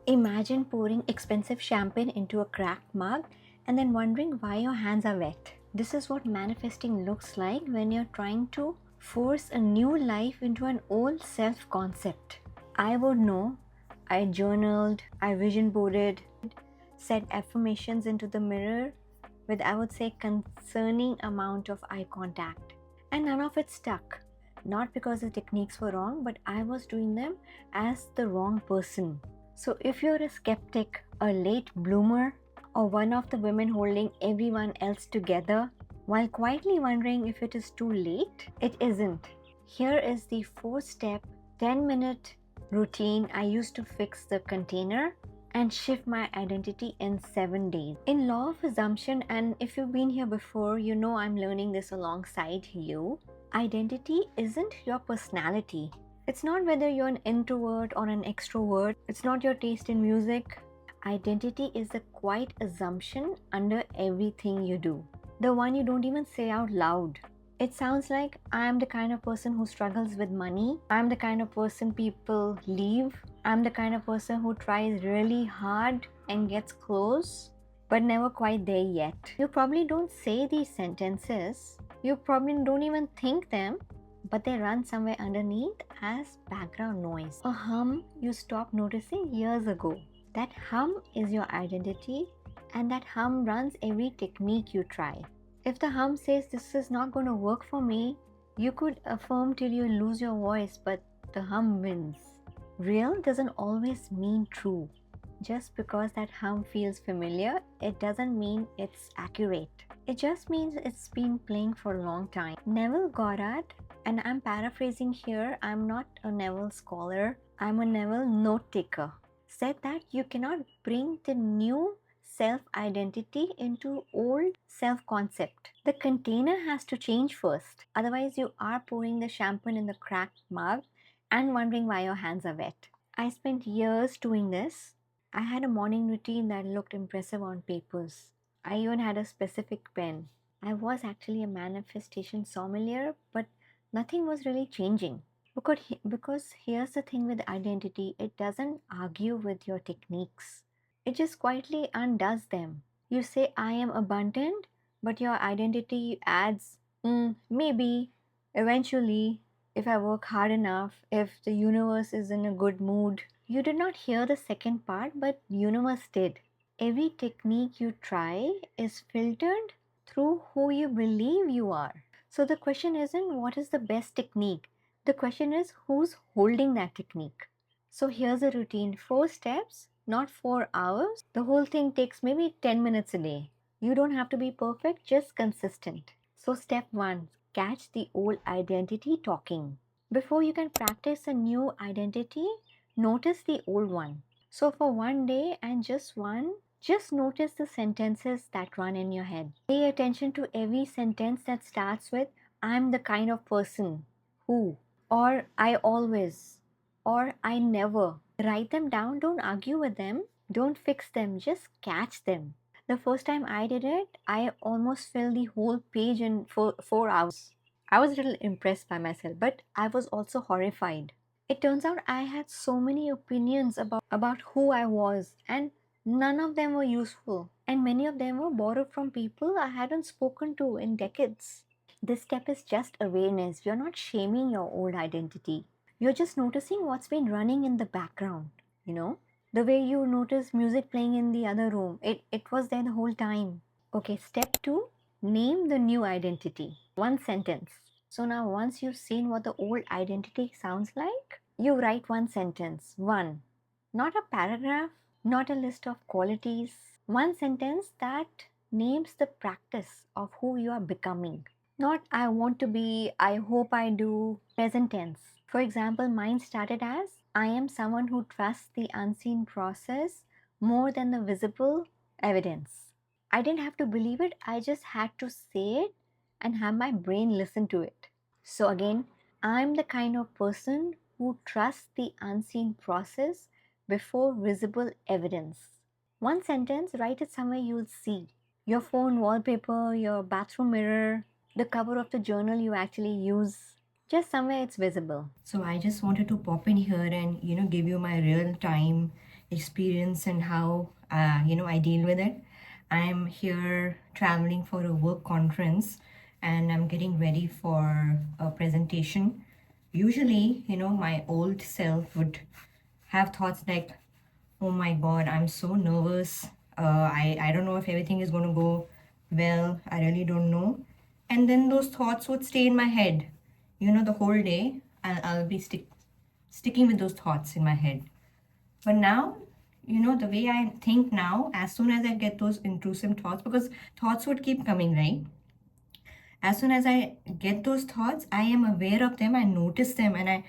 Imagine pouring expensive champagne into a cracked mug and then wondering why your hands are wet. This is what manifesting looks like when you're trying to force a new life into an old self concept. I would know. I journaled, I vision boarded, said affirmations into the mirror with, I would say, concerning amount of eye contact. And none of it stuck. Not because the techniques were wrong, but I was doing them as the wrong person. So if you're a skeptic, a late bloomer, or one of the women holding everyone else together while quietly wondering if it is too late, it isn't. Here is the 4-step 10-minute routine I used to fix the container and shift my identity in 7 days. In law of assumption, and if you've been here before, you know I'm learning this alongside you. Identity isn't your personality. It's not whether you're an introvert or an extrovert. It's not your taste in music. Identity is the quiet assumption under everything you do. The one you don't even say out loud. It sounds like I am the kind of person who struggles with money. I'm the kind of person people leave. I'm the kind of person who tries really hard and gets close, but never quite there yet. You probably don't say these sentences. You probably don't even think them, but they run somewhere underneath as background noise. A hum you stopped noticing years ago. That hum is your identity, and that hum runs every technique you try. If the hum says this is not going to work for me, you could affirm till you lose your voice, but the hum wins. Real doesn't always mean true. Just because that hum feels familiar, it doesn't mean it's accurate. It just means it's been playing for a long time. Neville Goddard, and I'm paraphrasing here, I'm not a Neville scholar, I'm a Neville note taker, said that you cannot bring the new self-identity into old self-concept. The container has to change first. Otherwise, you are pouring the champagne in the cracked mug and wondering why your hands are wet. I spent years doing this. I had a morning routine that looked impressive on papers. I even had a specific pen. I was actually a manifestation sommelier, but nothing was really changing. Because here's the thing with identity, it doesn't argue with your techniques. It just quietly undoes them. You say, I am abundant, but your identity adds, maybe, eventually, if I work hard enough, if the universe is in a good mood. You did not hear the second part, but universe did. Every technique you try is filtered through who you believe you are. So the question isn't what is the best technique. The question is who's holding that technique. So here's a routine, 4 steps, not 4 hours. The whole thing takes maybe 10 minutes a day. You don't have to be perfect, just consistent. So step 1, catch the old identity talking. Before you can practice a new identity, notice the old one. So for one day and just one, just notice the sentences that run in your head. Pay attention to every sentence that starts with, I'm the kind of person who, or I always, or I never. Write them down, don't argue with them, don't fix them, just catch them. The first time I did it, I almost filled the whole page in 4 hours. I was a little impressed by myself, but I was also horrified. It turns out I had so many opinions about who I was, and none of them were useful. And many of them were borrowed from people I hadn't spoken to in decades. This step is just awareness. You're not shaming your old identity. You're just noticing what's been running in the background, you know? The way you notice music playing in the other room, it was there the whole time. Okay, step 2, name the new identity. One sentence. So now once you've seen what the old identity sounds like, you write one sentence. One. Not a paragraph, not a list of qualities. One sentence that names the practice of who you are becoming. Not I want to be, I hope I do, present tense. For example, mine started as I am someone who trusts the unseen process more than the visible evidence. I didn't have to believe it, I just had to say it and have my brain listen to it. So again, I'm the kind of person who trusts the unseen process before visible evidence. One sentence, write it somewhere you'll see. Your phone wallpaper, your bathroom mirror, the cover of the journal you actually use, just somewhere it's visible. So I just wanted to pop in here and give you my real time experience and how I deal with it. I'm here traveling for a work conference, and I'm getting ready for a presentation. Usually, my old self would have thoughts like, oh my god, I'm so nervous. I don't know if everything is going to go well. I really don't know. And then those thoughts would stay in my head. The whole day, I'll be sticking with those thoughts in my head. But now, the way I think now, as soon as I get those intrusive thoughts, because thoughts would keep coming, right? As soon as I get those thoughts, I am aware of them, I notice them, and I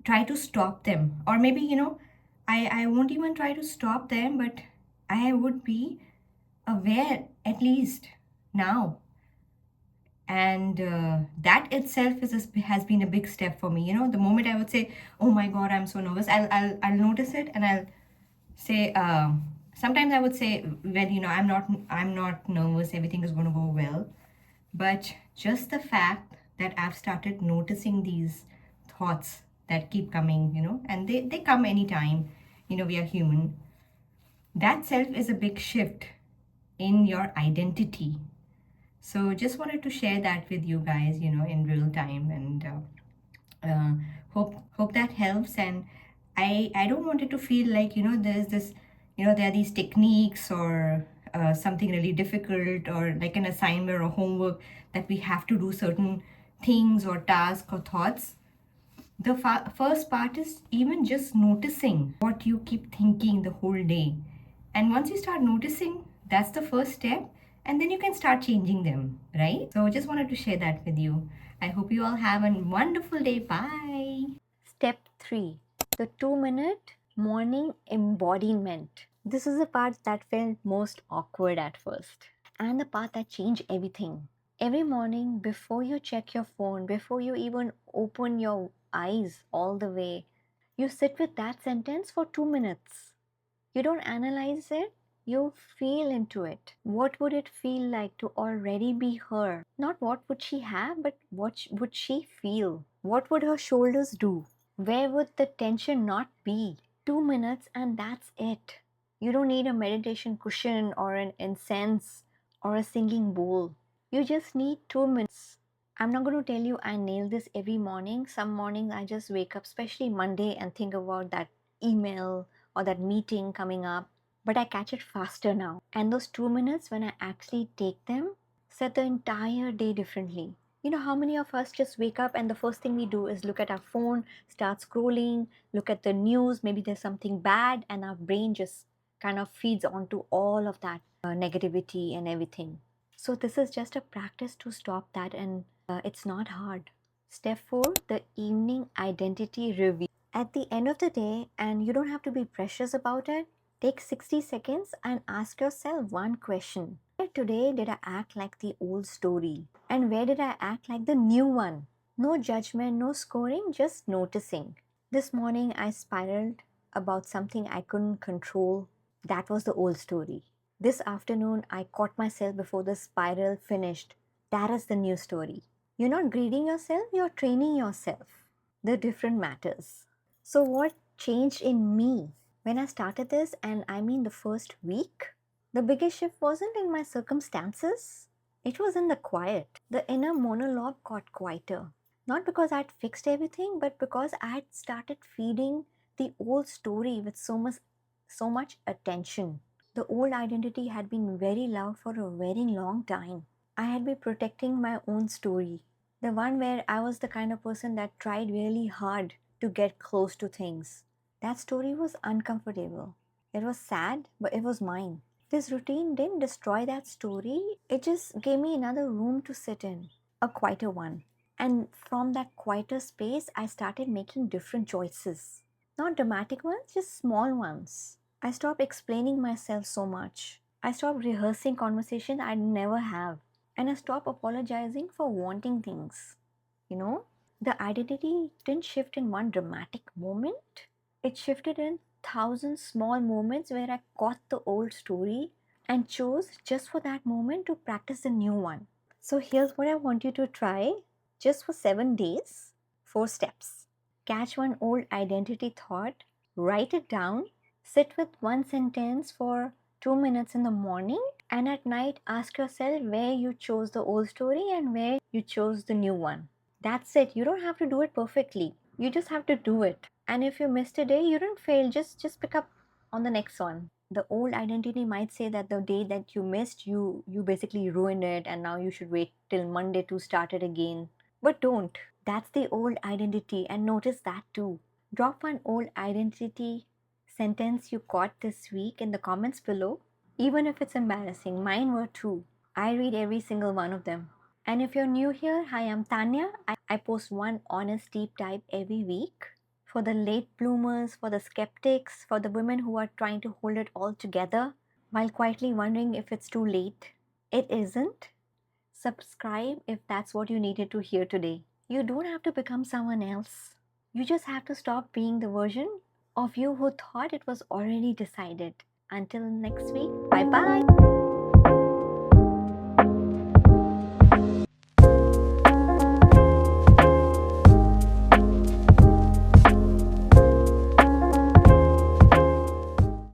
try to stop them. Or maybe, I won't even try to stop them, but I would be aware at least now. And that itself has been a big step for me. The moment I would say, oh my god, I'm so nervous, I'll notice it, and I'll say, sometimes I would say, well, I'm not nervous, everything is going to go well. But just the fact that I've started noticing these thoughts that keep coming, and they come anytime, we are human. That self is a big shift in your identity. So just wanted to share that with you guys, in real time, and uh, hope that helps. And I don't want it to feel like, there's this, there are these techniques or something really difficult, or like an assignment or homework that we have to do certain things or tasks or thoughts. The first part is even just noticing what you keep thinking the whole day. And once you start noticing, that's the first step. And then you can start changing them, right? So just wanted to share that with you. I hope you all have a wonderful day. Bye. Step 3, the 2-minute morning embodiment. This is the part that felt most awkward at first, and the part that changed everything. Every morning, before you check your phone, before you even open your eyes all the way, you sit with that sentence for 2 minutes. You don't analyze it, you feel into it. What would it feel like to already be her? Not what would she have, but what would she feel? What would her shoulders do? Where would the tension not be? 2 minutes and that's it. You don't need a meditation cushion or an incense or a singing bowl. You just need 2 minutes. I'm not going to tell you I nail this every morning. Some mornings I just wake up, especially Monday, and think about that email or that meeting coming up. But I catch it faster now. And those 2 minutes, when I actually take them, set the entire day differently. You know how many of us just wake up and the first thing we do is look at our phone, start scrolling, look at the news, maybe there's something bad, and our brain just kind of feeds onto all of that negativity and everything. So, this is just a practice to stop that, and it's not hard. Step 4, the evening identity review. At the end of the day, and you don't have to be precious about it, take 60 seconds and ask yourself one question. Where today did I act like the old story? And where did I act like the new one? No judgment, no scoring, just noticing. This morning I spiraled about something I couldn't control. That was the old story. This afternoon I caught myself before the spiral finished. That is the new story. You're not grading yourself, you're training yourself. The different matters. So, what changed in me when I started this, and I mean the first week? The biggest shift wasn't in my circumstances, it was in the quiet. The inner monologue got quieter. Not because I'd fixed everything, but because I had started feeding the old story with so much attention. The old identity had been very loud for a very long time. I had been protecting my own story, the one where I was the kind of person that tried really hard to get close to things. That story was uncomfortable. It was sad, but it was mine. This routine didn't destroy that story, it just gave me another room to sit in, a quieter one. And from that quieter space, I started making different choices. Not dramatic ones, just small ones. I stopped explaining myself so much. I stopped rehearsing conversations I'd never have. And I stopped apologizing for wanting things. You know, the identity didn't shift in one dramatic moment. It shifted in thousand small moments where I caught the old story and chose just for that moment to practice the new one. So here's what I want you to try just for 7 days. 4 steps. Catch one old identity thought, write it down, Sit with one sentence for 2 minutes in the morning, and at night ask yourself where you chose the old story and where you chose the new one. That's it. You don't have to do it perfectly. You just have to do it. And if you missed a day, you don't fail. Just pick up on the next one. The old identity might say that the day that you missed, you basically ruined it and now you should wait till Monday to start it again. But don't. That's the old identity, and notice that too. Drop one old identity sentence you caught this week in the comments below, even if it's embarrassing. Mine were too. I read every single one of them. And if you're new here, hi, I'm Tanya. I post one honest deep dive every week for the late bloomers, for the skeptics, for the women who are trying to hold it all together while quietly wondering if it's too late. It isn't. Subscribe if that's what you needed to hear today. You don't have to become someone else. You just have to stop being the version of you who thought it was already decided. Until next week, bye bye.